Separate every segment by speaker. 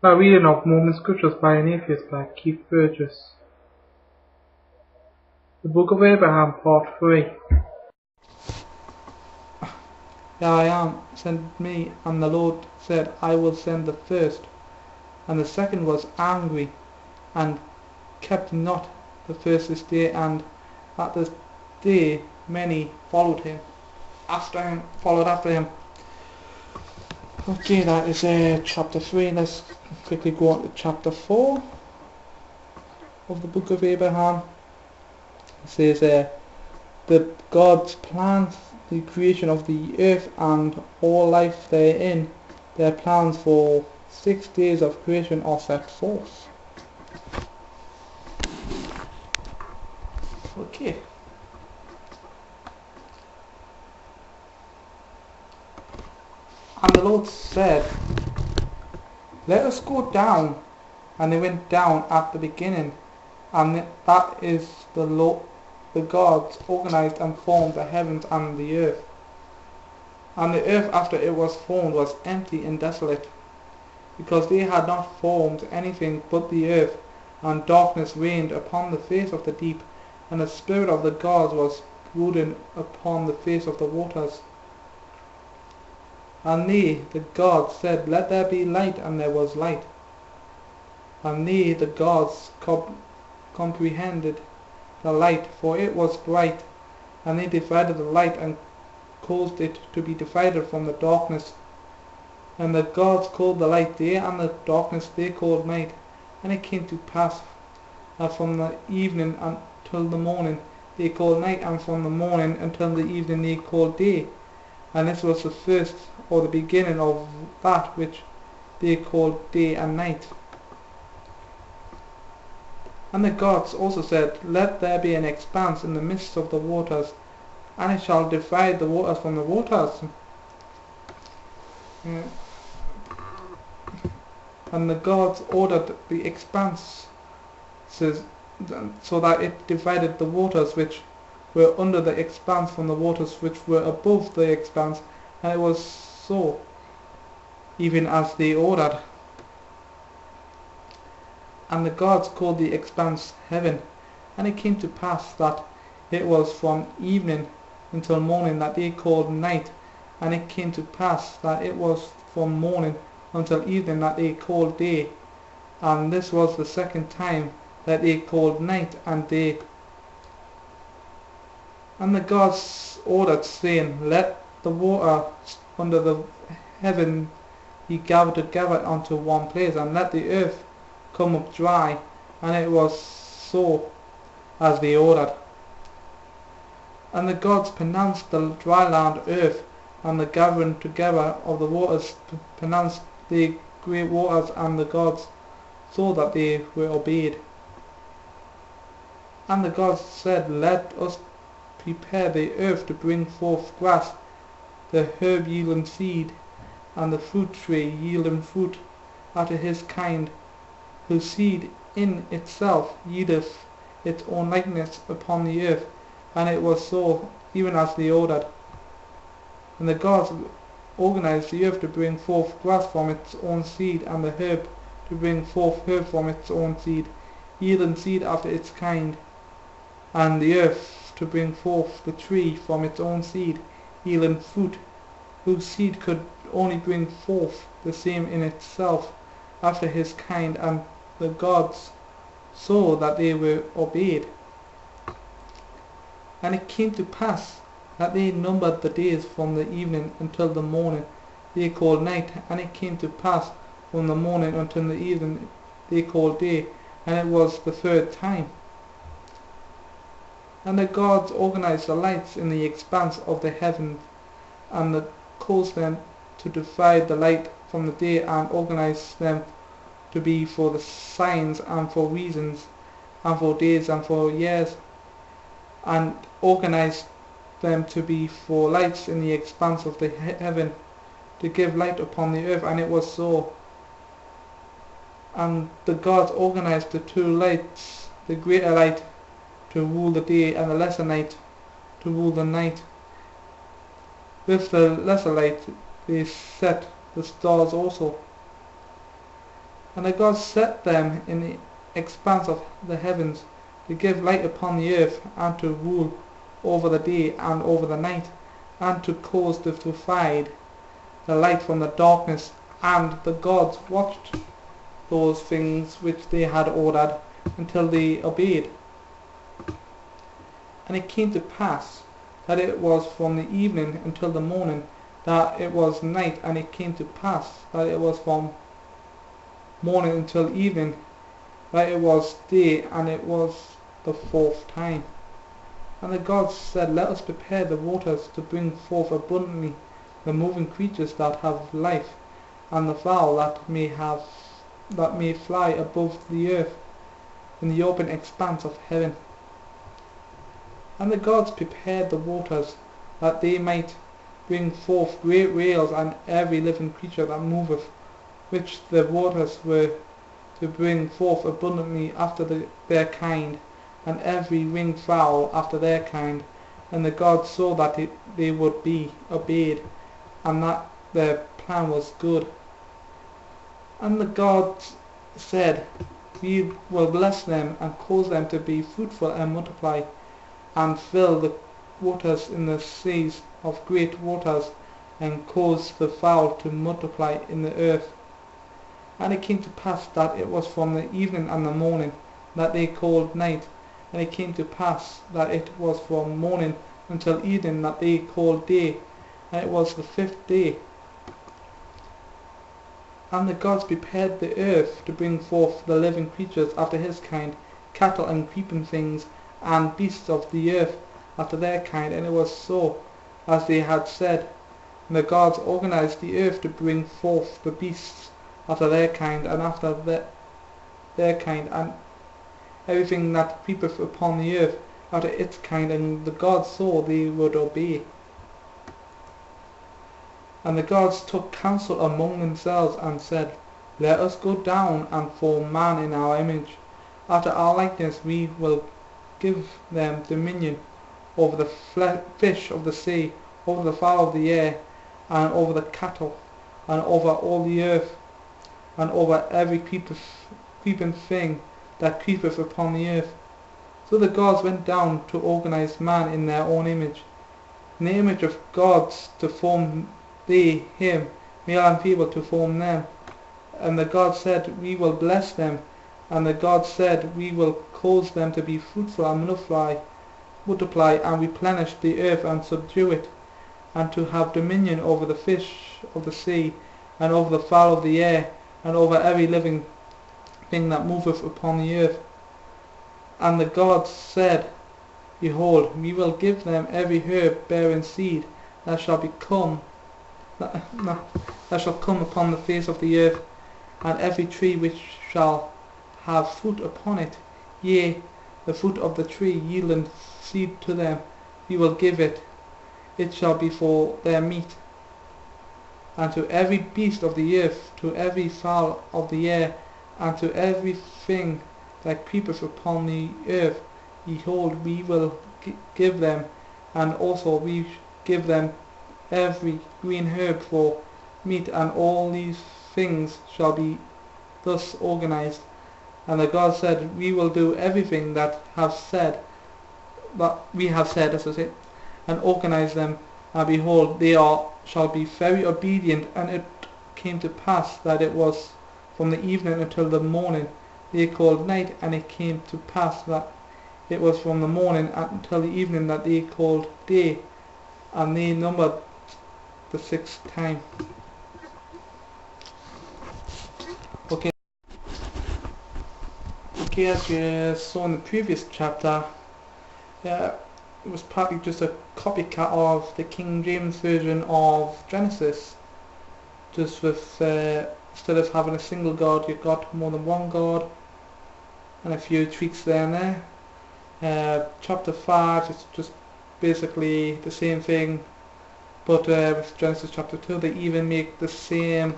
Speaker 1: A reading of Mormon Scriptures by an Atheist by Keith Burgess. The Book of Abraham, Part 3.
Speaker 2: Here I am, send me. And the Lord said, I will send the first. And the second was angry, and kept not the first this day. And at this day many followed after him. Okay, that is chapter 3. Let's quickly go on to chapter 4 of the Book of Abraham. It says, the God's plans, the creation of the earth and all life therein, their plans for 6 days of creation are set forth. Okay. And the Lord said, let us go down. And they went down at the beginning, and that is the gods organized and formed the heavens and the earth. And the earth after it was formed was empty and desolate, because they had not formed anything but the earth, and darkness reigned upon the face of the deep, and the spirit of the gods was brooding upon the face of the waters. And they, the gods, said, let there be light, and there was light. And they, the gods, comprehended the light, for it was bright, and they divided the light, and caused it to be divided from the darkness. And the gods called the light day, and the darkness they called night. And it came to pass that from the evening until the morning they called night, and from the morning until the evening they called day. And this was the first, or the beginning of that which they called day and night. And the gods also said, let there be an expanse in the midst of the waters, and it shall divide the waters from the waters. And the gods ordered the expanse so that it divided the waters which were under the expanse from the waters which were above the expanse, and it was so, even as they ordered. And the gods called the expanse heaven. And it came to pass that it was from evening until morning that they called night. And it came to pass that it was from morning until evening that they called day. And this was the second time that they called night and day. And the gods ordered, saying, let the water under the heaven be gathered together unto one place, and let the earth come up dry. And it was so as they ordered. And the gods pronounced the dry land earth, and the gathering together of the waters pronounced the great waters, and the gods saw that they were obeyed. And the gods said, let us prepare the earth to bring forth grass, the herb yielding seed, and the fruit tree yielding fruit after his kind, whose seed in itself yieldeth its own likeness upon the earth. And it was so, even as they ordered. And the gods organized the earth to bring forth grass from its own seed, and the herb to bring forth herb from its own seed, yielding seed after its kind, and the earth to bring forth the tree from its own seed, yielding fruit, whose seed could only bring forth the same in itself after his kind. And the gods saw that they were obeyed. And it came to pass that they numbered the days from the evening until the morning they called night. And it came to pass from the morning until the evening they called day. And it was the third time. And the gods organized the lights in the expanse of the heavens, and caused them to divide the light from the day, and organized them to be for the signs, and for reasons, and for days, and for years, and organized them to be for lights in the expanse of the heaven, to give light upon the earth. And it was so. And the gods organized the two lights, the greater light to rule the day, and the lesser light to rule the night. With the lesser light they set the stars also. And that God set them in the expanse of the heavens, to give light upon the earth, and to rule over the day and over the night, and to cause to divide the light from the darkness. And the gods watched those things which they had ordered until they obeyed. And it came to pass that it was from the evening until the morning that it was night, and it came to pass that it was from morning until evening that it was day, and it was the fourth time. And the gods said, Let us prepare the waters to bring forth abundantly the moving creatures that have life, and the fowl that may fly above the earth in the open expanse of heaven. And the gods prepared the waters, that they might bring forth great whales, and every living creature that moveth, which the waters were to bring forth abundantly after their kind, and every winged fowl after their kind. And the gods saw that they would be obeyed, and that their plan was good. And the gods said, We will bless them, and cause them to be fruitful and multiply, and fill the waters in the seas of great waters, and cause the fowl to multiply in the earth. And it came to pass that it was from the evening and the morning that they called night, and it came to pass that it was from morning until evening that they called day, and it was the fifth day. And the gods prepared the earth to bring forth the living creatures after his kind, cattle and creeping things, and beasts of the earth after their kind, and it was so as they had said. And the gods organized the earth to bring forth the beasts after their kind, and after their kind, and everything that creepeth upon the earth after its kind, and the gods saw they would obey. And the gods took counsel among themselves, and said, Let us go down and form man in our image. After our likeness we will give them dominion over the fish of the sea, over the fowl of the air, and over the cattle, and over all the earth, and over every creeping thing that creepeth upon the earth. So the gods went down to organize man in their own image. In the image of gods to form they him, male and female to form them. And the gods said, We will bless them. And the gods said, We will cause them to be fruitful and multiply and replenish the earth and subdue it, and to have dominion over the fish of the sea, and over the fowl of the air, and over every living thing that moveth upon the earth. And the gods said, Behold, we will give them every herb bearing seed that shall come upon the face of the earth, and every tree which shall have fruit upon it, yea, the fruit of the tree yielding seed to them, we will give it. It shall be for their meat. And to every beast of the earth, to every fowl of the air, and to every thing that creepeth upon the earth, behold, we will give them, and also we give them every green herb for meat, and all these things shall be thus organized. And the gods said, We will do everything that we have said, as I say, and organize them. And behold, they shall be very obedient. And it came to pass that it was from the evening until the morning they called night, and it came to pass that it was from the morning until the evening that they called day, and they numbered the sixth time. Okay, as you saw in the previous chapter, it was partly just a copycat of the King James version of Genesis, just with instead of having a single God, you've got more than one God, and a few tweaks there and there. Chapter 5 is just basically the same thing, but with Genesis chapter 2 they even make the same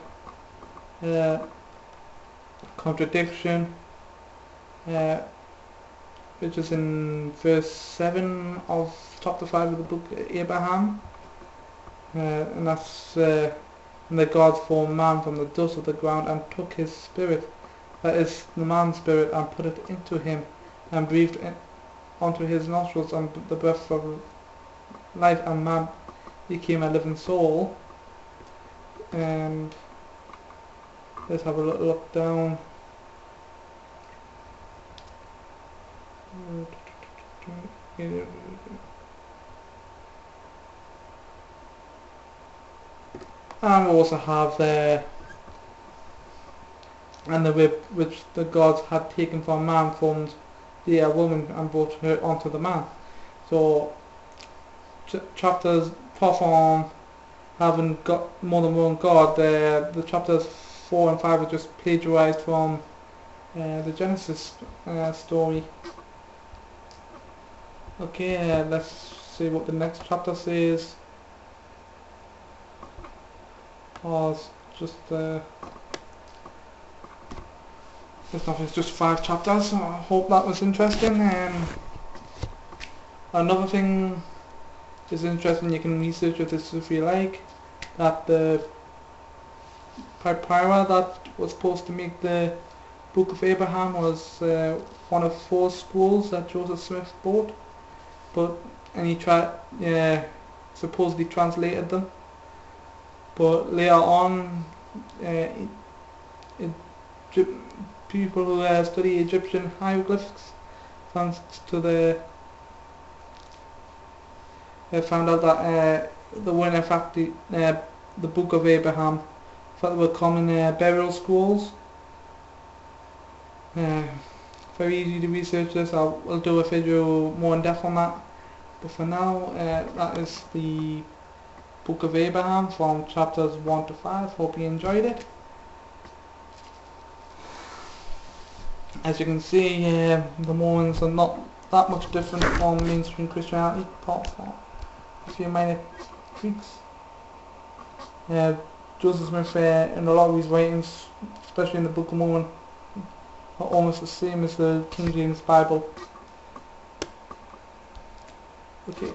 Speaker 2: contradiction, which is in verse 7 of chapter 5 of the book of Abraham, and that's and the God formed man from the dust of the ground and took his spirit that is the man's spirit, and put it into him, and breathed onto his nostrils and the breath of life, and man became a living soul. And let's have a little look down. And we also have and the rib which the gods had taken from man formed the woman and brought her onto the man. So chapters, apart from having got more than one god, the chapters 4 and 5 are just plagiarized from the Genesis story. Okay, let's see what the next chapter says. Oh, it's just it's just 5 chapters. So I hope that was interesting. Another thing is interesting, you can research this if you like, that the papyri that was supposed to make the Book of Abraham was one of 4 scrolls that Joseph Smith bought, and he supposedly translated them, but later on people who study Egyptian hieroglyphics found out that they weren't in fact the Book of Abraham, but they were common burial scrolls. Very easy to research this. I'll do a video more in depth on that, but for now that is the Book of Abraham from chapters 1 to 5. Hope you enjoyed it. As you can see, the Mormons are not that much different from mainstream Christianity, apart from a few minor tweaks. Joseph Smith, in a lot of his writings, especially in the Book of Mormon, are almost the same as the King James Bible. Okay.